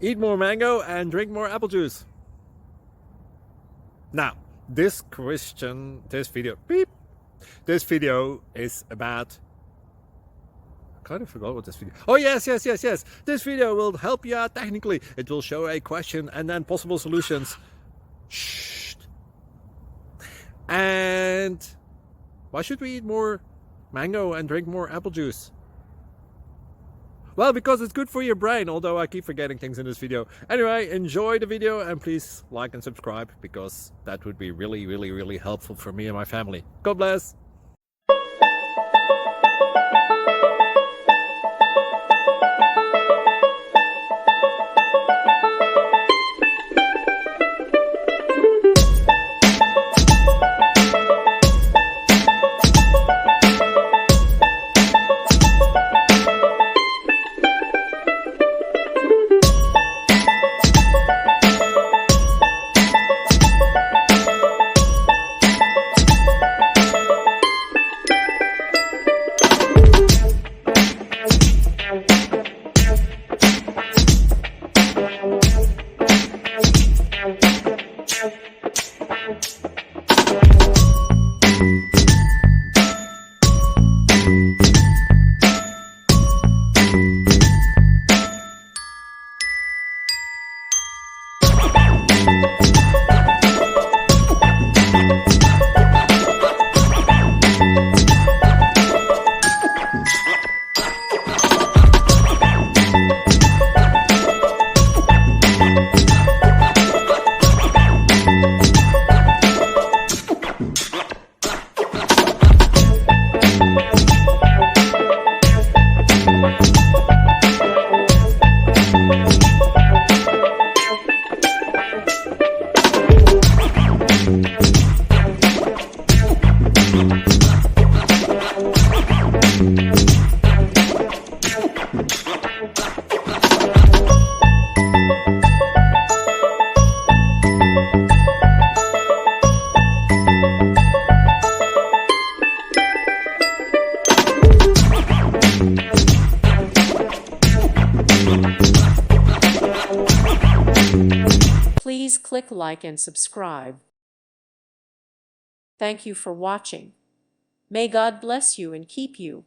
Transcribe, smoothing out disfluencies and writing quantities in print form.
Eat more mango and drink more apple juice. Now, this video is about... I kind of forgot what this video... Oh, yes. This video will help you out technically. It will show a question and then possible solutions. Shh. And why should we eat more mango and drink more apple juice? Well, because it's good for your brain, although I keep forgetting things in this video. Anyway, enjoy the video and please like and subscribe, because that would be really helpful for me and my family. God bless! Please click like and subscribe. Thank you for watching. May God bless you and keep you.